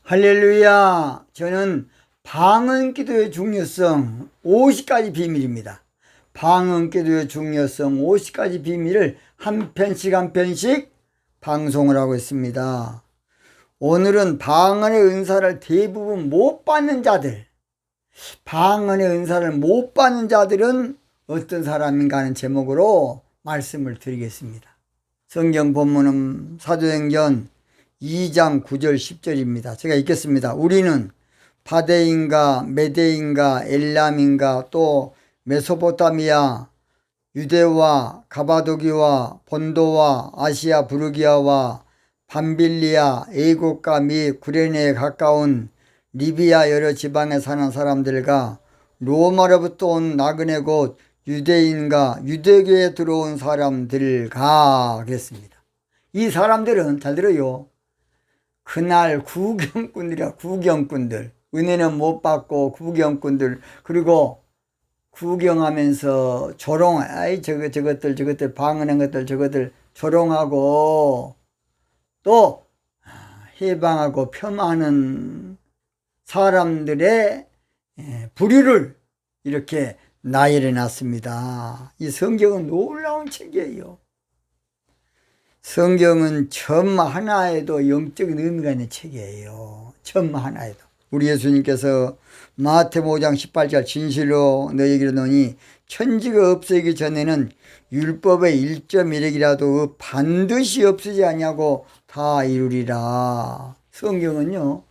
할렐루야. 저는 방언기도의 중요성 50가지 비밀입니다. 방언기도의 중요성 50가지 비밀을 한 편씩 방송을 하고 있습니다. 오늘은 방언의 은사를 대부분 못 받는 자들, 방언의 은사를 못 받는 자들은 어떤 사람인가 하는 제목으로 말씀을 드리겠습니다. 성경 본문은 사도행전 2장 9절 10절입니다. 제가 읽겠습니다. 우리는 바데인가 메데인가 엘람인가 또 메소포타미아 유대와 가바도기와 본도와 아시아 부르기아와 밤빌리아 애국가 및 구레네에 가까운 리비아 여러 지방에 사는 사람들과 로마로부터 온 나그네 곧 유대인과 유대교에 들어온 사람들과 그랬습니다. 이 사람들은 잘 들어요. 그날 구경꾼들이야. 구경꾼들. 은혜는 못 받고 구경꾼들. 그리고 구경하면서 조롱, 아이 저것들 방언한 것들 저것들 조롱하고 또 해방하고 폄하하는 사람들의 부류를 이렇게 나열해 놨습니다. 이 성경은 놀라운 책이에요. 성경은 점 하나에도 영적인 의미가 있는 책이에요. 점 하나에도. 우리 예수님께서 마태복음 5장 18절 진실로 너희에게 이르노니 천지가 없어지기 전에는 율법의 1.1핵이라도 반드시 없어지지 아니하고 다 이루리라. 성경은요,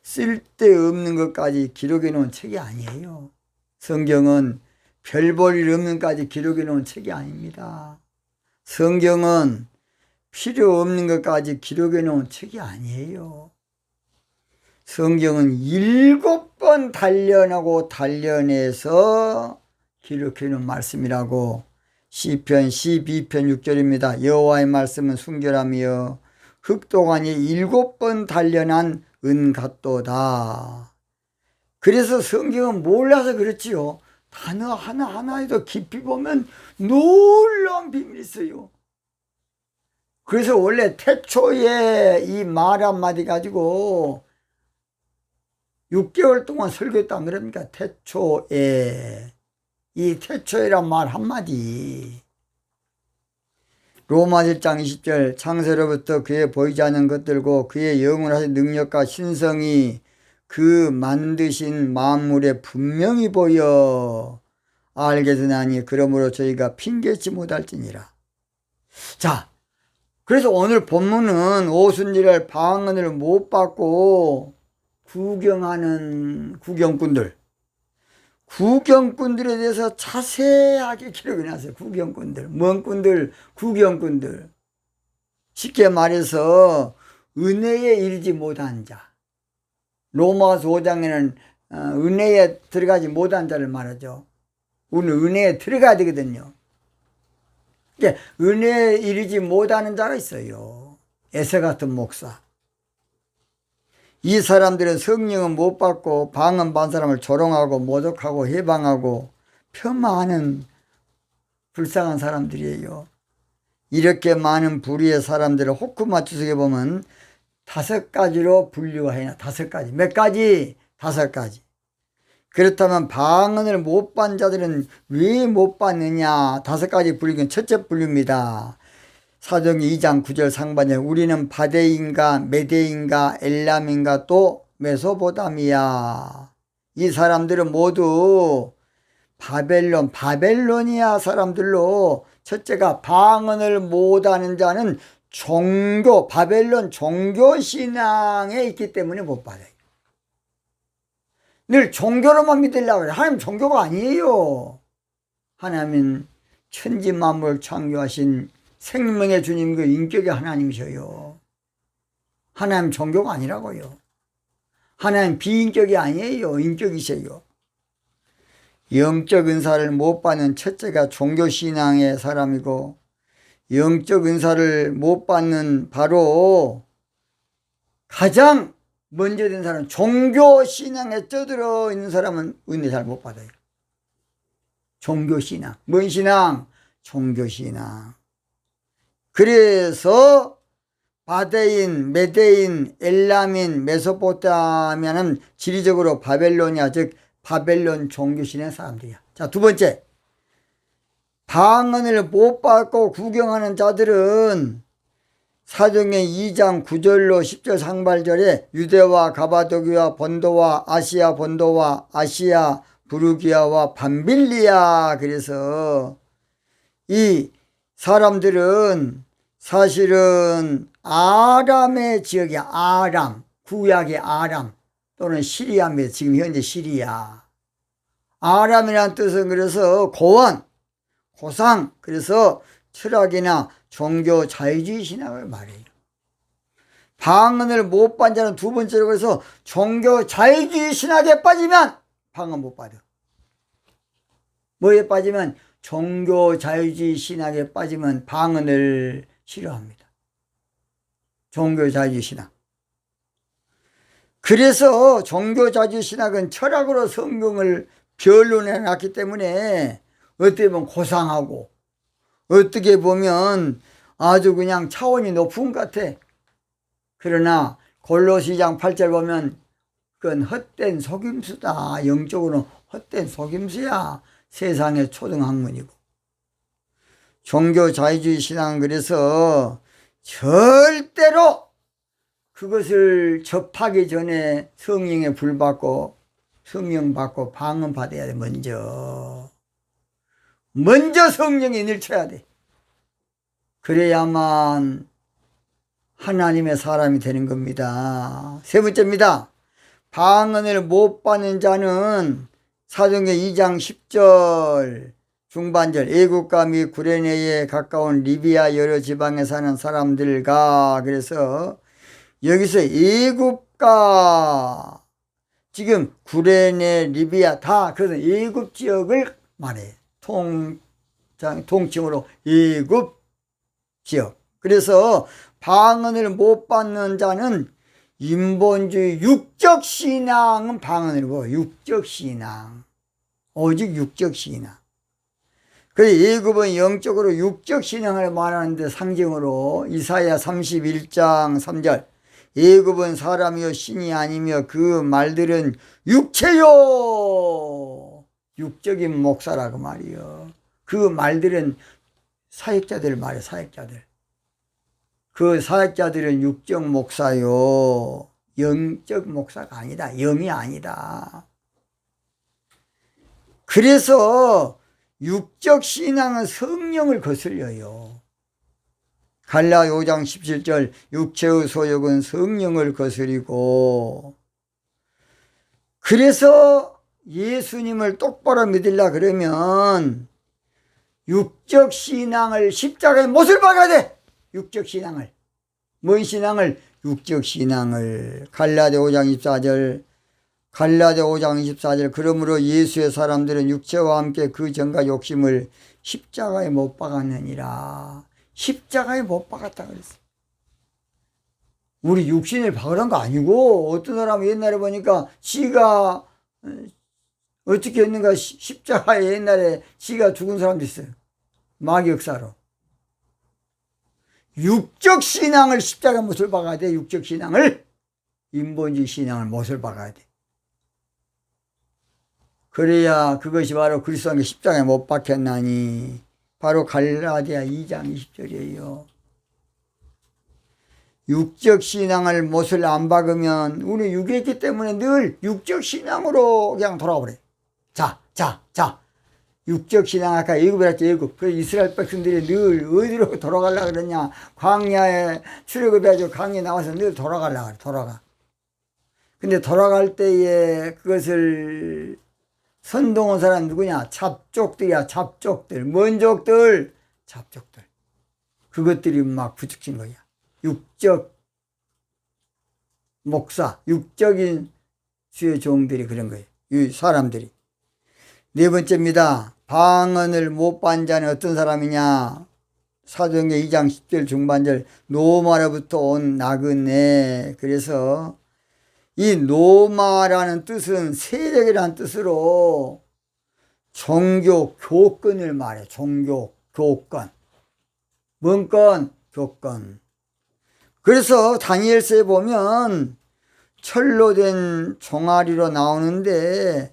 쓸데없는 것까지 기록해 놓은 책이 아니에요. 성경은 별 볼 일 없는 것까지 기록해 놓은 책이 아닙니다. 성경은 필요 없는 것까지 기록해 놓은 책이 아니에요. 성경은 7번 단련하고 단련해서 기록해 놓은 말씀이라고 시편 12편 6절입니다. 여호와의 말씀은 순결하며 흑도관이 7번 단련한 은 같도다. 그래서 성경은 몰라서 그렇지요. 단어 하나하나에도 깊이 보면 놀라운 비밀이 있어요. 그래서 원래 태초에 이 말 한마디 가지고 6개월 동안 설교했다 그럽니까? 태초에. 이 태초에란 말 한마디. 로마 1장 20절 창세로부터 그의 보이지 않는 것들고 그의 영원하신 능력과 신성이 그 만드신 만물에 분명히 보여 알게 되나니 그러므로 저희가 핑계치 못할지니라. 자, 그래서 오늘 본문은 오순절날 방언을 못 받고 구경하는 구경꾼들에 대해서 자세하게 기록해 놨어요. 구경꾼들, 뭔 꾼들, 구경꾼들. 쉽게 말해서 은혜에 이르지 못한 자. 로마서 5장에는 은혜에 들어가지 못한 자를 말하죠. 우리는 은혜에 들어가야 되거든요. 은혜에 이르지 못하는 자가 있어요. 에서 같은 목사. 이 사람들은 성령은 못 받고 방언 반 사람을 조롱하고 모독하고 해방하고 폄하하는 불쌍한 사람들이에요. 이렇게 많은 부류의 사람들을 호크마 주석에 보면 5가지로 분류가 해놔. 5가지. 몇 가지? 5가지. 그렇다면 방언을 못 받는 자들은 왜 못 받느냐? 5가지 분류는 첫째 분류입니다. 사도행전 2장 9절 상반에 우리는 바데인가 메데인가 엘람인가 또 메소포타미아. 이 사람들은 모두 바벨로니아 사람들로 첫째가 방언을 못하는 자는 바벨론 종교신앙에 있기 때문에 못 받아요. 늘 종교로만 믿으려고 해요. 하나님 종교가 아니에요. 하나님은 천지 만물 창조하신 생명의 주님 그 인격의 하나님이셔요. 하나님 종교가 아니라고요. 하나님 비인격이 아니에요. 인격이세요. 영적 은사를 못 받는 첫째가 종교신앙의 사람이고 영적 은사를 못 받는 바로 가장 먼저 된 사람, 종교신앙에 쩌들어 있는 사람은 은혜 잘 못 받아요. 종교신앙. 뭔 신앙? 종교신앙. 그래서 바데인, 메데인, 엘람인, 메소포타미아는 지리적으로 바벨로니아, 즉 바벨론 종교신의 사람들이야. 자, 두 번째, 방언을 못 받고 구경하는 자들은 사도행전 2장 9절로 10절 상발절에 유대와 가바도기와 본도와 아시아 본도와 아시아 부르기아와 밤빌리아, 그래서 이 사람들은 사실은 아람의 지역이야. 아람, 구약의 아람 또는 시리아입니다. 지금 현재 시리아. 아람이라는 뜻은 그래서 고원, 고상, 그래서 철학이나 종교 자유주의 신앙을 말해요. 방언을 못 받는 자는 두 번째로, 그래서 종교 자유주의 신학에 빠지면 방언 못 받아. 뭐에 빠지면? 종교 자유주의 신학에 빠지면 방언을 싫어합니다. 종교 자유주의 신학. 그래서 종교 자유주의 신학은 철학으로 성경을 변론해 놨기 때문에 어떻게 보면 고상하고 어떻게 보면 아주 그냥 차원이 높은 것 같아. 그러나 골로새장 8절 보면 그건 헛된 속임수다. 영적으로 헛된 속임수야. 세상의 초등학문이고. 종교 자유주의 신앙은 그래서 절대로 그것을 접하기 전에 성령에 불 받고 성령 받고 방언 받아야 돼. 먼저 성령에 일쳐야 돼. 그래야만 하나님의 사람이 되는 겁니다. 세 번째입니다. 방언을 못 받는 자는 사도행전 2장 10절 중반절, 애국과 및 구레네에 가까운 리비아 여러 지방에 사는 사람들과, 그래서 여기서 애국과 지금 구레네, 리비아 다 그래서 애국 지역을 말해. 통칭으로 애국 지역. 그래서 방언을 못 받는 자는 인본주의 육적 신앙은 방언을 보고, 육적 신앙, 오직 육적 신앙. 그래서 애굽은 영적으로 육적 신앙을 말하는데 상징으로 이사야 31장 3절, 애굽은 사람이요 신이 아니며 그 말들은 육체요. 육적인 목사라고 말이요. 그 말들은 사역자들 말이야. 사역자들. 그 사역자들은 육적 목사요. 영적 목사가 아니다. 영이 아니다. 그래서 육적 신앙은 성령을 거슬려요. 갈라 5장 17절 육체의 소욕은 성령을 거스리고, 그래서 예수님을 똑바로 믿으려 그러면 육적 신앙을 십자가에 못을 박아야 돼. 육적 신앙을. 뭔 신앙을? 육적 신앙을. 갈라디아 5장 24절, 갈라디아 5장 24절 그러므로 예수의 사람들은 육체와 함께 그 정과 욕심을 십자가에 못 박았느니라. 십자가에 못 박았다 그랬어. 우리 육신을 박으란 거 아니고, 어떤 사람은 옛날에 보니까 지가 어떻게 했는가, 십자가에 옛날에 지가 죽은 사람도 있어요. 마격사로. 육적 신앙을 십자가에 못을 박아야 돼. 육적 신앙을. 인본주의 신앙을 못을 박아야 돼. 그래야 그것이 바로 그리스도의 십자가에 못 박혔나니, 바로 갈라디아 2장 20절이에요. 육적 신앙을 못을 안 박으면 우리 육에 있기 때문에 늘 육적 신앙으로 그냥 돌아오래. 자. 육적 신앙, 아까 애굽이라 했지, 애굽. 그 이스라엘 백성들이 늘 어디로 돌아가려고 그러냐. 광야에 출애굽해가지고 광야에 나와서 늘 돌아가려고 그래, 돌아가. 근데 돌아갈 때에 그것을 선동한 사람 누구냐? 잡족들이야, 잡족들. 뭔 족들? 잡족들. 그것들이 막 부추긴 거야. 육적 목사, 육적인 주의 종들이 그런 거예요. 이 사람들이. 네 번째입니다. 방언을 못 받는 자는 어떤 사람이냐? 사도행전 2장 10절 중반절, 노마로부터 온 나그네. 그래서 이 노마라는 뜻은 세력이라는 뜻으로 종교 교권을 말해. 종교 교권. 뭔 건? 교권. 그래서 다니엘서에 보면 철로 된 종아리로 나오는데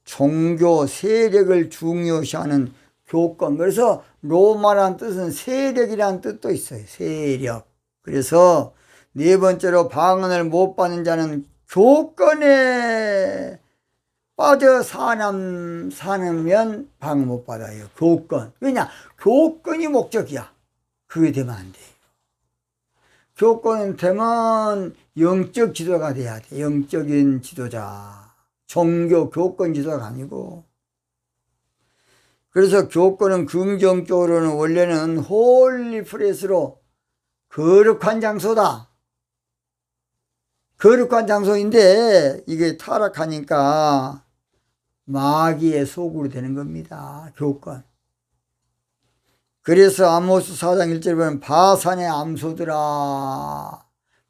종교 세력을 중요시하는 교권. 그래서 로마라는 뜻은 세력이라는 뜻도 있어요. 세력. 그래서 네 번째로 방언을 못 받는 자는 교권에 빠져 사면 방언 못 받아요. 교권. 왜냐? 교권이 목적이야. 그게 되면 안 돼요. 교권은 되면 영적 지도가 돼야 돼. 영적인 지도자. 종교 교권 지도가 아니고. 그래서 교권은 긍정적으로는 원래는 홀리 플레이스로 거룩한 장소다. 거룩한 장소인데 이게 타락하니까 마귀의 소굴이 되는 겁니다. 교권. 그래서 아모스 4장 1절에 보면 바산의 암소들아,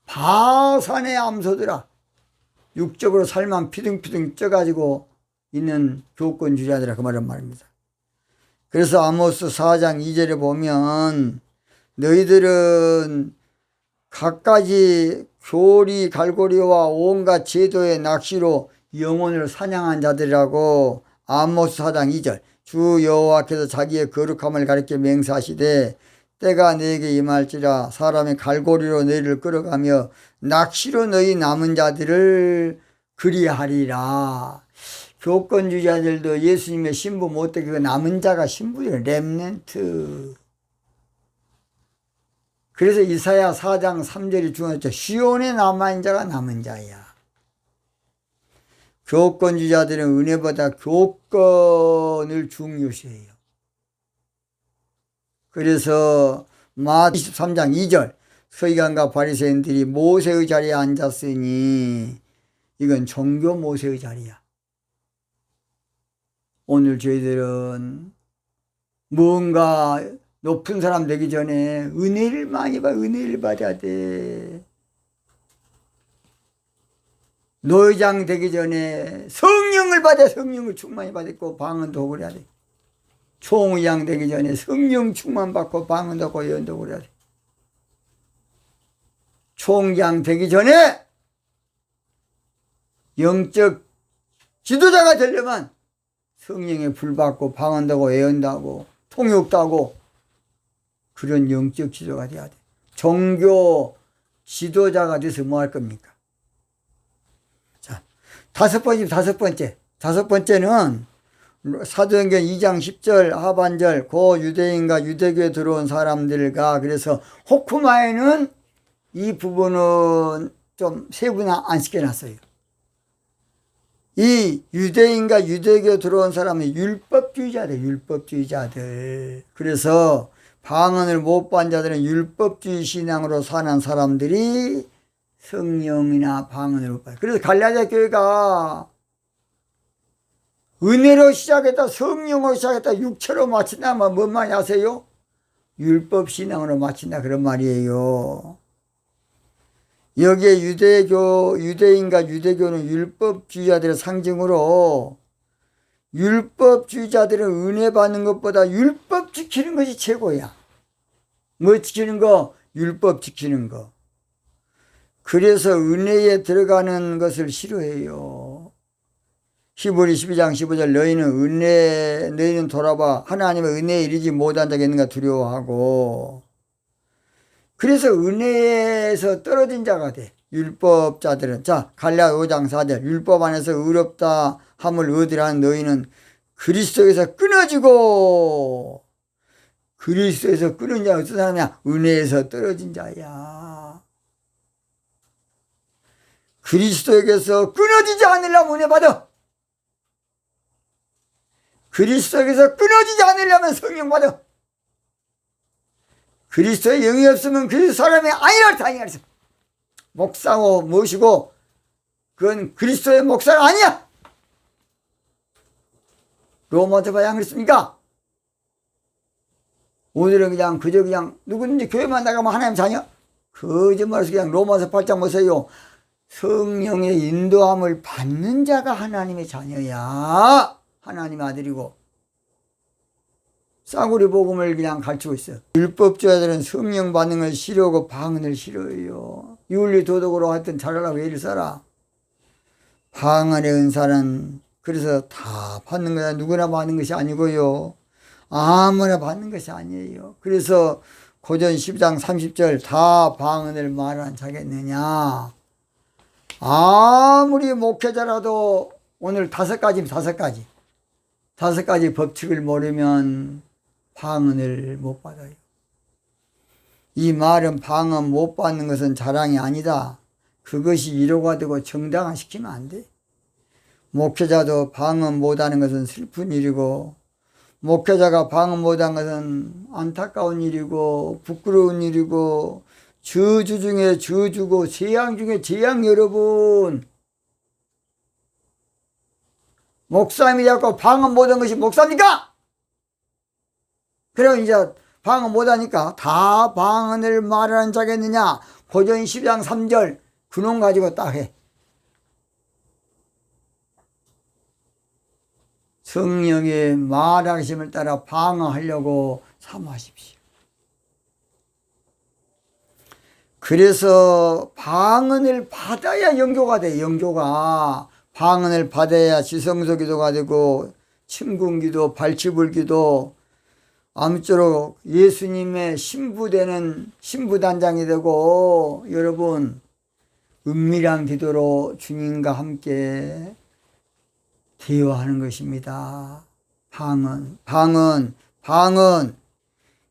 바산의 암소들아, 육적으로 살만 피둥피둥 쪄가지고 있는 교권주의자들아, 그 말입니다. 그래서 아모스 4장 2절에 보면 너희들은 갖가지 교리 갈고리와 온갖 제도의 낚시로 영혼을 사냥한 자들이라고. 아모스 4장 2절. 주 여호와께서 자기의 거룩함을 가리켜 맹세하시되 때가 너에게 임할지라 사람의 갈고리로 너희를 끌어가며 낚시로 너희 남은 자들을 그리하리라. 교권주의자들도 예수님의 신부 못되게 그 남은 자가 신부예요. 렘넌트. 그래서 이사야 4장 3절이 중요했죠. 시온에 남아있는 자가 남은 자야. 교권주의자들은 은혜보다 교권을 중요시해요. 그래서 마태 23장 2절 서기관과 바리새인들이 모세의 자리에 앉았으니 이건 종교 모세의 자리야. 오늘 저희들은 뭔가 높은 사람 되기 전에 은혜를 많이 은혜를 받아야 돼. 노회장 되기 전에 성령을 받아 성령을 충만히 받았고 방언도 하고 그래야 돼. 총의장 되기 전에 성령 충만 받고 방언도 하고 예언도 하고 그래야 돼. 총장 되기 전에 영적 지도자가 되려면 성령에 불 받고 방언도 하고 예언도 하고 통역도 하고 그런 영적 지도가 돼야 돼. 종교 지도자가 돼서 뭐 할 겁니까? 자, 다섯 번째는 사도행전 2장 10절 하반절 고 유대인과 유대교에 들어온 사람들과. 그래서 호쿠마에는 이 부분은 좀 세분 안 시켜놨어요. 이 유대인과 유대교 들어온 사람은 율법주의자들. 그래서 방언을 못 받은 자들은 율법주의 신앙으로 사는 사람들이 성령이나 방언을 못 받아요. 그래서 갈라디아 교회가 은혜로 시작했다, 성령으로 시작했다, 육체로 마친다, 뭔 말이 아세요? 율법 신앙으로 마친다, 그런 말이에요. 여기에 유대인과 유대교는 율법주의자들의 상징으로 율법주의자들은 은혜 받는 것보다 율법 지키는 것이 최고야. 뭐 지키는 거? 율법 지키는 거. 그래서 은혜에 들어가는 것을 싫어해요. 히브리 12장 15절 너희는 돌아봐 하나님의 은혜에 이르지 못한 자가 있는가 두려워하고. 그래서 은혜에서 떨어진 자가 돼. 율법자들은. 자, 갈라디아 5장 4절 율법 안에서 의롭다 함을 얻으라는 너희는 그리스도에서 끊어지고. 그리스도에서 끊은 자가 어떤 사람이야? 은혜에서 떨어진 자야. 그리스도에게서 끊어지지 않으려면 은혜 받아. 그리스도에게서 끊어지지 않으려면 성령 받아. 그리스도의 영이 없으면 그 사람이 아니라 다행이라. 목사고 무엇이고 그건 그리스도의 목사가 아니야. 로마서 봐야 안 그랬습니까? 오늘은 그냥 누구든지 교회만 나가면 하나님 자녀? 거짓말해서 그냥 로마서 8장 보세요. 성령의 인도함을 받는 자가 하나님의 자녀야. 하나님의 아들이고 싸구려 복음을 그냥 가르치고 있어요. 율법주의자들은 성령 받는 걸 싫어하고 방언을 싫어해요. 윤리 도덕으로 하여튼 잘하라고 애를 써라. 방언의 은사는 그래서 다 받는 거야. 누구나 받는 것이 아니고요. 아무나 받는 것이 아니에요. 그래서 고전 10장 30절 다 방언을 말하는 자겠느냐. 아무리 목회자라도 오늘 다섯 가지 법칙을 모르면 방언을 못 받아요. 이 말은 방언 못 받는 것은 자랑이 아니다. 그것이 위로가 되고 정당화시키면 안 돼. 목회자도 방언 못하는 것은 슬픈 일이고, 목회자가 방언 못한 것은 안타까운 일이고 부끄러운 일이고 저주 중에 저주고 재앙 중에 재앙. 여러분, 목사님이 자꾸 방언 못한 것이 목사입니까? 그럼 이제 방언 못하니까 다 방언을 말하는 자겠느냐. 고전 10장 3절 그놈 가지고 딱 해. 성령의 말하심을 따라 방어하려고 삼하십시오. 그래서 방언을 받아야 영교가 돼. 영교가 방언을 받아야 지성소 기도가 되고 침군기도 발치불기도 아무쪼록 예수님의 신부되는 신부단장이 되고, 여러분 은밀한 기도로 주님과 함께 대화하는 것입니다. 방언.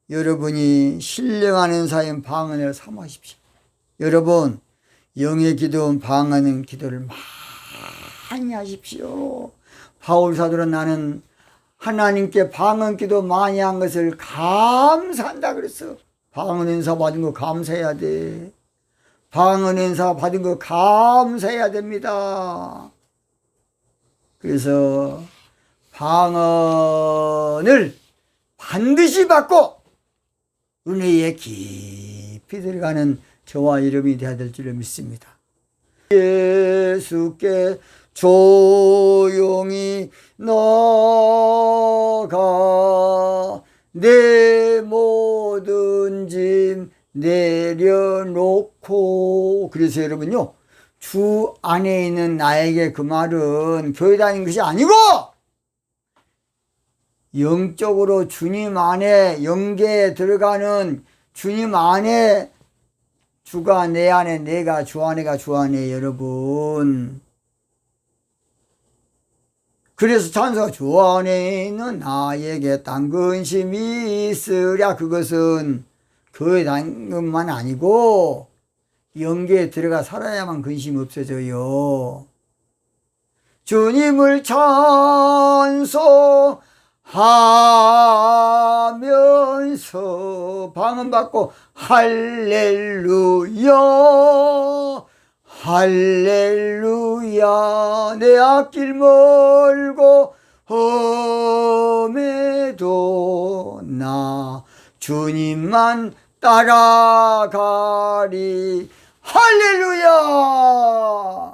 여러분이 신령한 은사인 방언을 삼으십시오. 여러분, 영의 기도는 방언은 기도를 많이 하십시오. 바울 사도는 나는 하나님께 방언 기도 많이 한 것을 감사한다 그랬어. 방언 은사 받은 거 감사해야 돼. 방언 은사 받은 거 감사해야 됩니다. 그래서 방언을 반드시 받고 은혜에 깊이 들어가는 저와 여러분이 되어야 될 줄을 믿습니다. 예수께 조용히 나가 내 모든 짐 내려놓고. 그래서 여러분요, 주 안에 있는 나에게 그 말은 교회 다니는 것이 아니고 영적으로 주님 안에 영계에 들어가는 주님 안에, 주가 내 안에 내가 주 안에가 주 안에. 여러분, 그래서 찬송가 주 안에 있는 나에게 딴 근심이 있으랴. 그것은 교회 다니는 것만 아니고 영계에 들어가 살아야만 근심이 없어져요. 주님을 찬송하면서 방언 받고 할렐루야 할렐루야. 내 앞길 멀고 험해도 나 주님만 따라가리. 할렐루야.